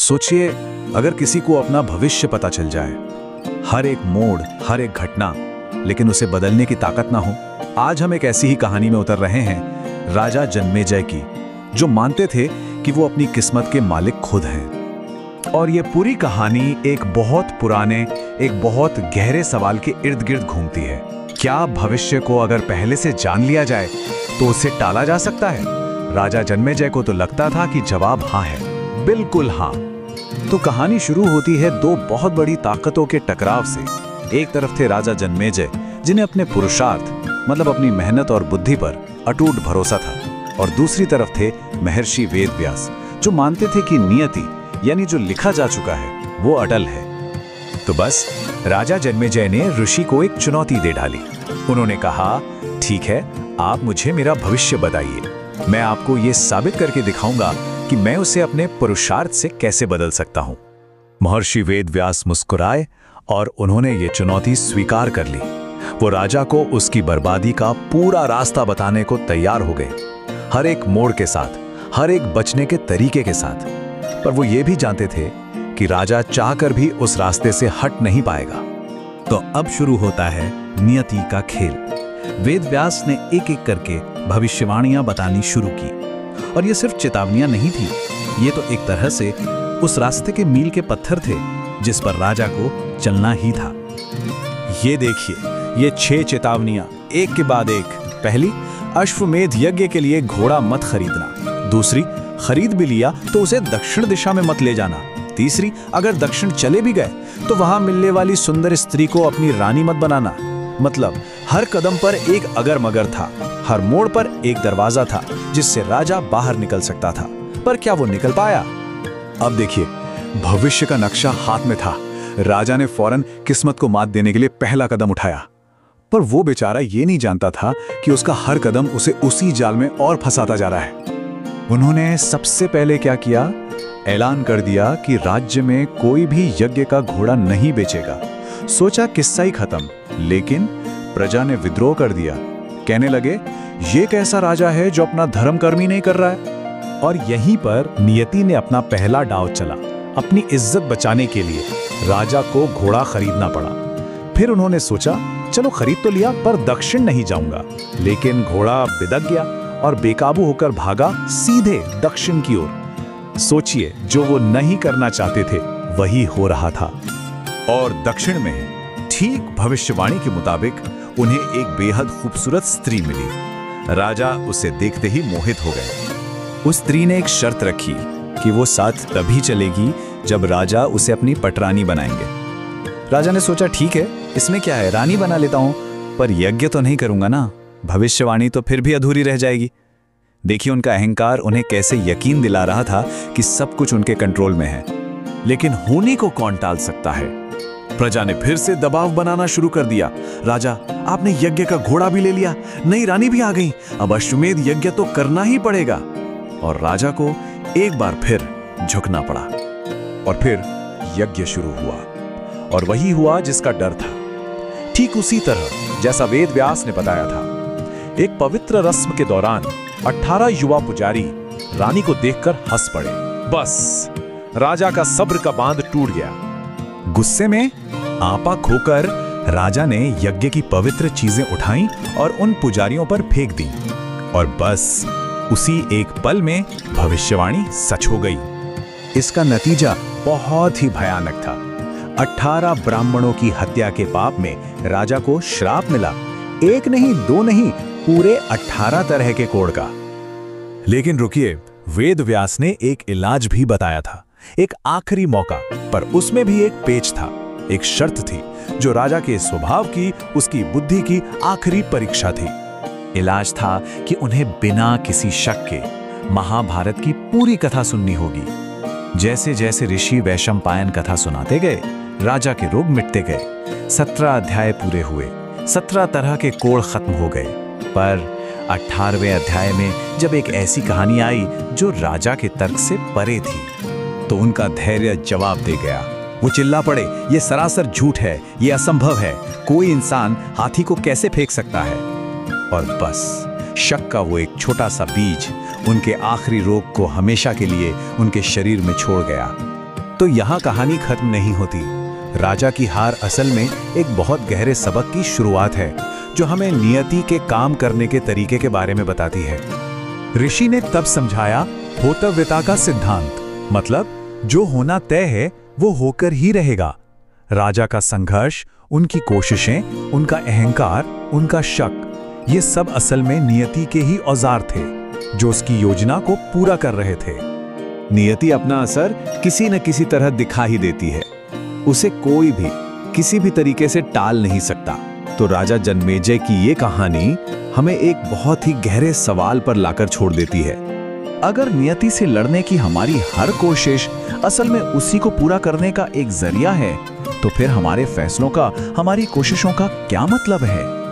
सोचिए, अगर किसी को अपना भविष्य पता चल जाए, हर एक मोड़, हर एक घटना, लेकिन उसे बदलने की ताकत ना हो। आज हम एक ऐसी ही कहानी में उतर रहे हैं, राजा जन्मेजय की, जो मानते थे कि वो अपनी किस्मत के मालिक खुद हैं। और ये पूरी कहानी एक बहुत पुराने, एक बहुत गहरे सवाल के इर्द गिर्द घूमती है। क्या भविष्य को अगर पहले से जान लिया जाए तो उसे टाला जा सकता है? राजा जन्मेजय को तो लगता था कि जवाब हाँ है, बिल्कुल हाँ। तो कहानी शुरू होती है दो बहुत बड़ी ताकतों के टकराव से। एक तरफ थे राजा जन्मेजय, जिन्हें अपने पुरुषार्थ मतलब अपनी मेहनत और बुद्धि पर अटूट भरोसा था, और दूसरी तरफ थे महर्षि वेदव्यास, जो मानते थे कि नियति यानी जो लिखा जा चुका है वो अटल है। तो बस राजा जन्मेजय ने ऋषि को एक चुनौती दे डाली। उन्होंने कहा, ठीक है, आप मुझे मेरा भविष्य बताइए, मैं आपको ये साबित करके दिखाऊंगा कि मैं उसे अपने पुरुषार्थ से कैसे बदल सकता हूं। महर्षि वेदव्यास मुस्कुराए और उन्होंने ये चुनौती स्वीकार कर ली। वो राजा को उसकी बर्बादी का पूरा रास्ता बताने को तैयार हो गए, हर एक मोड़ के साथ, हर एक बचने के तरीके के साथ। पर वो ये भी जानते थे कि राजा चाहकर भी उस रास्ते से हट नहीं पाएगा। तो अब शुरू होता है नियति का खेल। वेदव्यास ने एक एक करके भविष्यवाणियां बतानी शुरू की, और ये सिर्फ चेतावनियां नहीं थी, ये तो एक तरह से उस रास्ते के मील के पत्थर थे जिस पर राजा को चलना ही था। ये देखिए, ये 6 चेतावनियां एक के बाद एक। पहली, अश्वमेध यज्ञ के लिए घोड़ा मत खरीदना। दूसरी, खरीद भी लिया तो उसे दक्षिण दिशा में मत ले जाना। तीसरी, अगर दक्षिण चले भी गए तो वहां मिलने वाली सुंदर स्त्री को अपनी रानी मत बनाना। मतलब हर कदम पर एक अगर मगर था, हर मोड़ पर एक दरवाजा था जिससे राजा बाहर निकल सकता था। पर क्या वो निकल पाया? अब देखिए, भविष्य का नक्शा हाथ में था। राजा ने फौरन किस्मत को मात देने के लिए पहला कदम उठाया, पर वो बेचारा ये नहीं जानता था कि उसका हर कदम उसे उसी जाल में और फंसाता जा रहा है। उन्होंने सबसे पहले क्या किया? ऐलान कर दिया कि राज्य में कोई भी यज्ञ का घोड़ा नहीं बेचेगा। सोचा किस्सा ही खत्म, लेकिन प्रजा ने विद्रोह कर दिया। कहने लगे, ये कैसा राजा है जो अपना धर्म कर्म ही नहीं कर रहा है। और यहीं पर नियति ने अपना पहला दांव चला। अपनी इज्जत बचाने के लिए राजा को घोड़ा खरीदना पड़ा। फिर उन्होंने सोचा, चलो खरीद तो लिया, पर दक्षिण नहीं जाऊंगा। लेकिन घोड़ा बिदक गया और बेकाबू होकर भागा सीधे दक्षिण की ओर। सोचिए, जो वो नहीं करना चाहते थे वही हो रहा था। और दक्षिण में ठीक भविष्यवाणी के मुताबिक उन्हें एक बेहद खूबसूरत स्त्री मिली। राजा उसे देखते ही मोहित हो गए। उस स्त्री ने एक शर्त रखी कि वो साथ तभी चलेगी जब राजा उसे अपनी पटरानी बनाएंगे। राजा ने सोचा, ठीक है, इसमें क्या है, रानी बना लेता हूं, पर यज्ञ तो नहीं करूंगा ना, भविष्यवाणी तो फिर भी अधूरी रह जाएगी। देखिए, उनका अहंकार उन्हें कैसे यकीन दिला रहा था कि सब कुछ उनके कंट्रोल में है। लेकिन होने को कौन टाल सकता है? प्रजा ने फिर से दबाव बनाना शुरू कर दिया। राजा, आपने यज्ञ का घोड़ा भी ले लिया, नई रानी भी आ गई, अब अश्वमेध यज्ञ तो करना ही पड़ेगा। और राजा को एक बार फिर झुकना पड़ा। और फिर यज्ञ शुरू हुआ, और वही हुआ जिसका डर था। ठीक उसी तरह जैसा वेदव्यास ने बताया था। एक पवित्र रस्म के दौरान 18 युवा पुजारी रानी को देखकर हंस पड़े। बस राजा का सब्र का बांध टूट गया। गुस्से में आपा खोकर राजा ने यज्ञ की पवित्र चीजें उठाईं और उन पुजारियों पर फेंक दी। और बस उसी एक पल में भविष्यवाणी सच हो गई। इसका नतीजा बहुत ही भयानक था। 18 ब्राह्मणों की हत्या के पाप में राजा को श्राप मिला। एक नहीं, दो नहीं, पूरे 18 तरह के कोड़ का। लेकिन रुकिए, वेदव्यास ने एक इलाज भी बताया था, एक आखिरी मौका। पर उसमें भी एक पेच था, एक शर्त थी जो राजा के स्वभाव की, उसकी बुद्धि की आखिरी परीक्षा थी। इलाज था कि उन्हें बिना किसी शक के महाभारत की पूरी कथा सुननी होगी। जैसे जैसे ऋषि वैशंपायन कथा सुनाते गए, राजा के रोग मिटते गए। 17 अध्याय पूरे हुए, 17 तरह के कोड़ खत्म हो गए। पर 18वें अध्याय में जब एक ऐसी कहानी आई जो राजा के तर्क से परे थी, तो उनका धैर्य जवाब दे गया। वो चिल्ला पड़े, ये सरासर झूठ है, ये असंभव है, कोई इंसान हाथी को कैसे फेंक सकता है। और बस शक का वो एक छोटा सा बीज उनके आखिरी रोग को हमेशा के लिए उनके शरीर में छोड़ गया। तो यहाँ कहानी खत्म नहीं होती। राजा की हार असल में एक बहुत गहरे सबक की शुरुआत है, जो हमें नियति के काम करने के तरीके के बारे में बताती है। ऋषि ने तब समझाया होतव्यता का सिद्धांत, मतलब जो होना तय है वो होकर ही रहेगा। राजा का संघर्ष, उनकी कोशिशें, उनका अहंकार, उनका शक, ये सब असल में नियति के ही औजार थे, जो उसकी योजना को पूरा कर रहे थे। नियति अपना असर किसी न किसी तरह दिखा ही देती है, उसे कोई भी किसी भी तरीके से टाल नहीं सकता। तो राजा जन्मेजय की ये कहानी हमें एक बहुत ही गहरे सवाल पर लाकर छोड़ देती है। अगर नियति से लड़ने की हमारी हर कोशिश असल में उसी को पूरा करने का एक जरिया है, तो फिर हमारे फैसलों का, हमारी कोशिशों का क्या मतलब है?